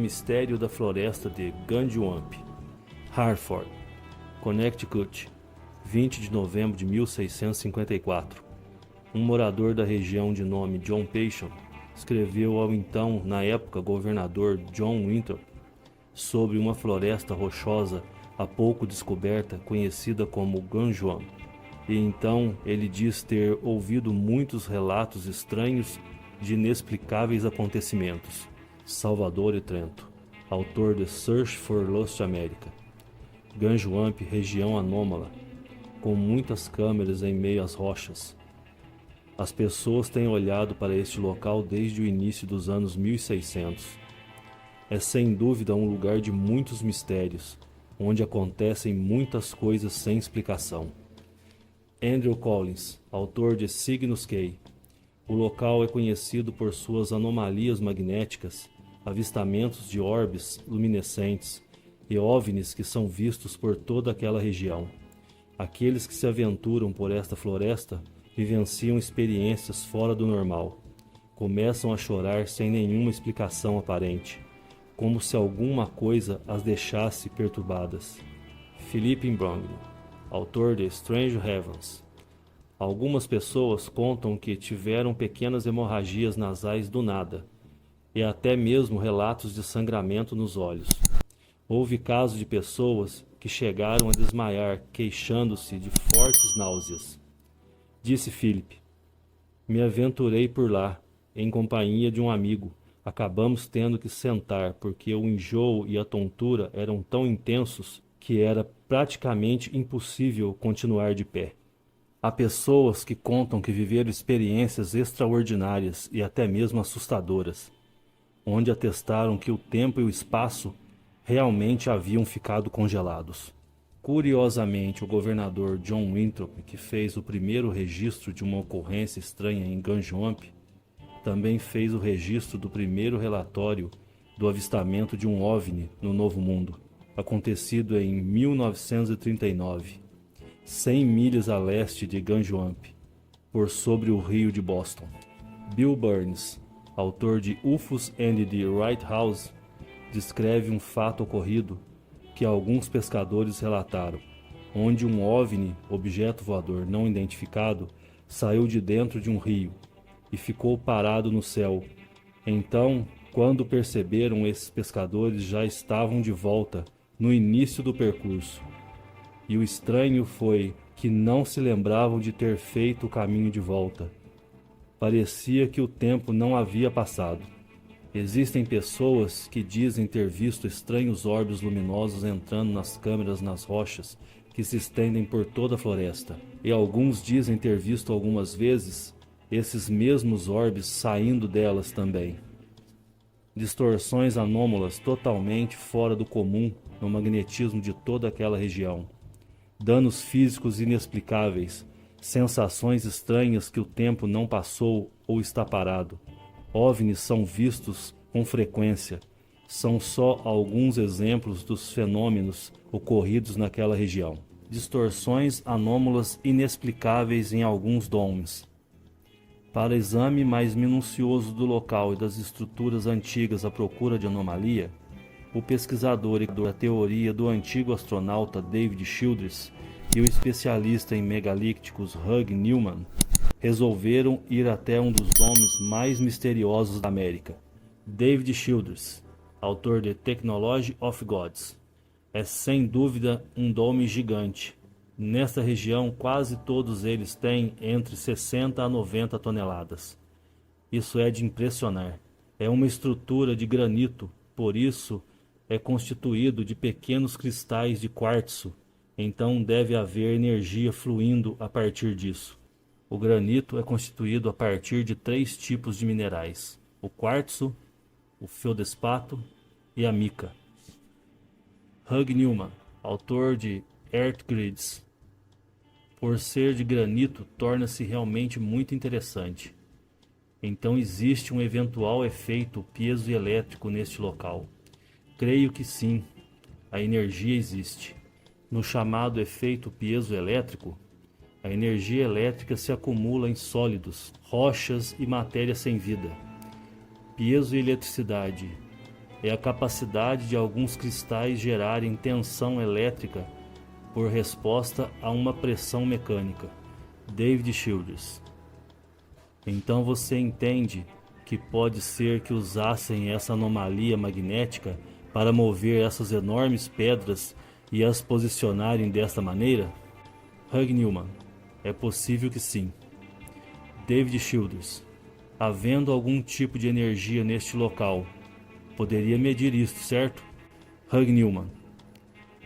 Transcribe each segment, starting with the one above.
mistério da floresta de Ganjuamp, Hartford, Connecticut, 20 de novembro de 1654. Um morador da região de nome John Payson escreveu ao então, na época, governador John Winthrop sobre uma floresta rochosa há pouco descoberta, conhecida como Ganjuam. E então ele diz ter ouvido muitos relatos estranhos de inexplicáveis acontecimentos. Salvador e Trento, autor de Search for Lost America. Ganjuamp, região anômala, com muitas câmeras em meio às rochas. As pessoas têm olhado para este local desde o início dos anos 1600. É sem dúvida um lugar de muitos mistérios, onde acontecem muitas coisas sem explicação. Andrew Collins, autor de Cygnus Cay. O local é conhecido por suas anomalias magnéticas, avistamentos de orbes luminescentes e OVNIs que são vistos por toda aquela região. Aqueles que se aventuram por esta floresta vivenciam experiências fora do normal. Começam a chorar sem nenhuma explicação aparente, como se alguma coisa as deixasse perturbadas. Philip Imbrogno, autor de Strange Heavens. Algumas pessoas contam que tiveram pequenas hemorragias nasais do nada, e até mesmo relatos de sangramento nos olhos. Houve casos de pessoas que chegaram a desmaiar, queixando-se de fortes náuseas. Disse Philip: me aventurei por lá, em companhia de um amigo. Acabamos tendo que sentar, porque o enjoo e a tontura eram tão intensos que era praticamente impossível continuar de pé. Há pessoas que contam que viveram experiências extraordinárias e até mesmo assustadoras, onde atestaram que o tempo e o espaço realmente haviam ficado congelados. Curiosamente, o governador John Winthrop, que fez o primeiro registro de uma ocorrência estranha em Ganjuamp, também fez o registro do primeiro relatório do avistamento de um OVNI no Novo Mundo, acontecido em 1939, 100 milhas a leste de Ganjuamp, por sobre o rio de Boston. Bill Burns, autor de UFOs and the White House, descreve um fato ocorrido que alguns pescadores relataram, onde um OVNI, objeto voador não identificado, saiu de dentro de um rio e ficou parado no céu. Então, quando perceberam, esses pescadores já estavam de volta no início do percurso. E o estranho foi que não se lembravam de ter feito o caminho de volta. Parecia que o tempo não havia passado. Existem pessoas que dizem ter visto estranhos orbes luminosos entrando nas câmeras nas rochas que se estendem por toda a floresta. E alguns dizem ter visto algumas vezes esses mesmos orbes saindo delas também. Distorções anômalas totalmente fora do comum no magnetismo de toda aquela região. Danos físicos inexplicáveis, sensações estranhas que o tempo não passou ou está parado. OVNIs são vistos com frequência. São só alguns exemplos dos fenômenos ocorridos naquela região. Distorções anômalas inexplicáveis em alguns domes. Para exame mais minucioso do local e das estruturas antigas à procura de anomalia, o pesquisador da teoria do antigo astronauta David Childress e o especialista em megalíticos Hugh Newman resolveram ir até um dos domes mais misteriosos da América. David Childress, autor de Technology of Gods, é sem dúvida um dome gigante. Nesta região, quase todos eles têm entre 60 a 90 toneladas. Isso é de impressionar. É uma estrutura de granito, por isso é constituído de pequenos cristais de quartzo, então deve haver energia fluindo a partir disso. O granito é constituído a partir de 3 tipos de minerais: o quartzo, o feldespato e a mica. Hugh Newman, autor de Earth Grids. Por ser de granito, torna-se realmente muito interessante. Então existe um eventual efeito piezoelétrico neste local. Creio que sim, a energia existe. No chamado efeito piezoelétrico, a energia elétrica se acumula em sólidos, rochas e matéria sem vida. Piezoeletricidade é a capacidade de alguns cristais gerarem tensão elétrica por resposta a uma pressão mecânica. David Childers. Então você entende que pode ser que usassem essa anomalia magnética para mover essas enormes pedras e as posicionarem desta maneira? Hugh Newman. É possível que sim. David Childers. Havendo algum tipo de energia neste local, poderia medir isto, certo? Hugh Newman.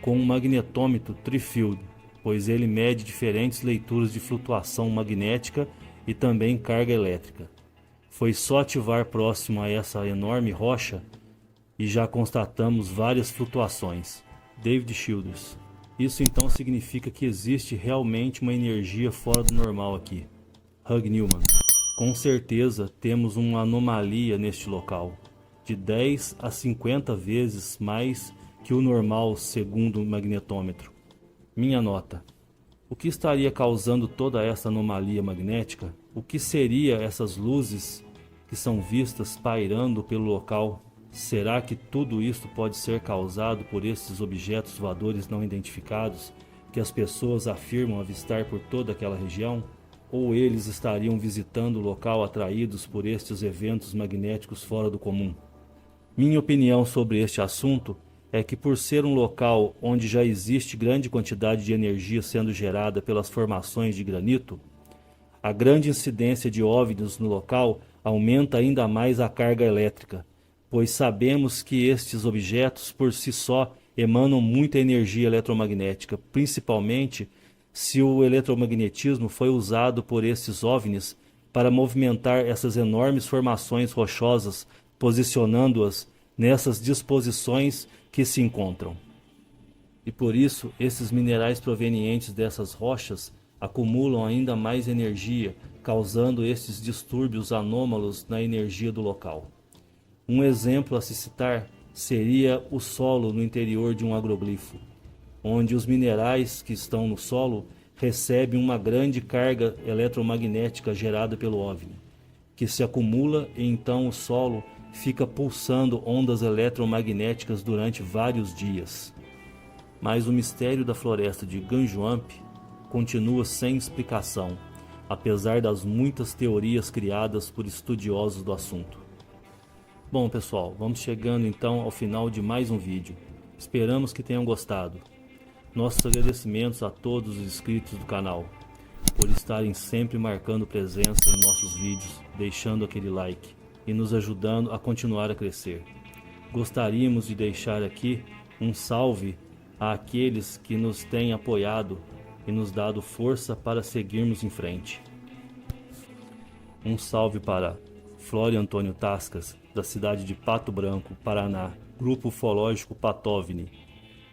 Com um magnetômetro Trifield, pois ele mede diferentes leituras de flutuação magnética e também carga elétrica. Foi só ativar próximo a essa enorme rocha e já constatamos várias flutuações. David Childers. Isso então significa que existe realmente uma energia fora do normal aqui. Hugh Newman. Com certeza temos uma anomalia neste local, de 10 a 50 vezes mais que o normal segundo o magnetômetro. Minha nota. O que estaria causando toda essa anomalia magnética? O que seria essas luzes que são vistas pairando pelo local? Será que tudo isto pode ser causado por esses objetos voadores não identificados que as pessoas afirmam avistar por toda aquela região? Ou eles estariam visitando o local atraídos por estes eventos magnéticos fora do comum? Minha opinião sobre este assunto é que, por ser um local onde já existe grande quantidade de energia sendo gerada pelas formações de granito, a grande incidência de OVNIs no local aumenta ainda mais a carga elétrica, pois sabemos que estes objetos por si só emanam muita energia eletromagnética, principalmente se o eletromagnetismo foi usado por estes OVNIs para movimentar essas enormes formações rochosas, posicionando-as nessas disposições que se encontram. E por isso, esses minerais provenientes dessas rochas acumulam ainda mais energia, causando estes distúrbios anômalos na energia do local. Um exemplo a se citar seria o solo no interior de um agroglifo, onde os minerais que estão no solo recebem uma grande carga eletromagnética gerada pelo OVNI, que se acumula e então o solo fica pulsando ondas eletromagnéticas durante vários dias. Mas o mistério da floresta de Ganjuamp continua sem explicação, apesar das muitas teorias criadas por estudiosos do assunto. Bom pessoal, vamos chegando então ao final de mais um vídeo. Esperamos que tenham gostado. Nossos agradecimentos a todos os inscritos do canal, por estarem sempre marcando presença em nossos vídeos, deixando aquele like e nos ajudando a continuar a crescer. Gostaríamos de deixar aqui um salve àqueles que nos têm apoiado e nos dado força para seguirmos em frente. Um salve para Flório Antônio Tascas, da cidade de Pato Branco, Paraná, Grupo Ufológico Patovni,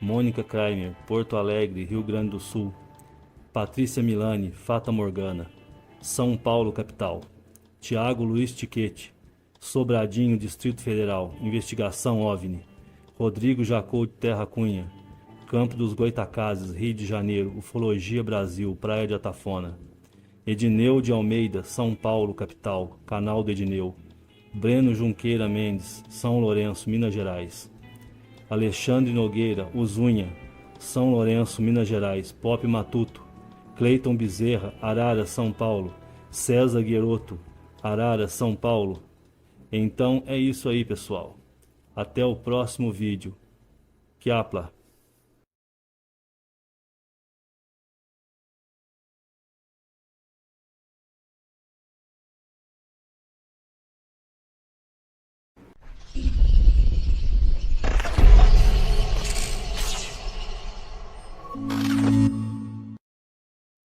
Mônica Kramer, Porto Alegre, Rio Grande do Sul, Patrícia Milani, Fata Morgana, São Paulo, capital, Tiago Luiz Tiquete, Sobradinho, Distrito Federal, Investigação OVNI, Rodrigo Jacou de Terra Cunha, Campo dos Goitacazes, Rio de Janeiro, Ufologia Brasil, Praia de Atafona, Edineu de Almeida, São Paulo, capital, Canal do Edineu, Breno Junqueira Mendes, São Lourenço, Minas Gerais, Alexandre Nogueira, Usunha, São Lourenço, Minas Gerais, Pop Matuto, Cleiton Bezerra, Arara, São Paulo, César Gueroto, Arara, São Paulo. Então é isso aí, pessoal. Até o próximo vídeo. Kiapla.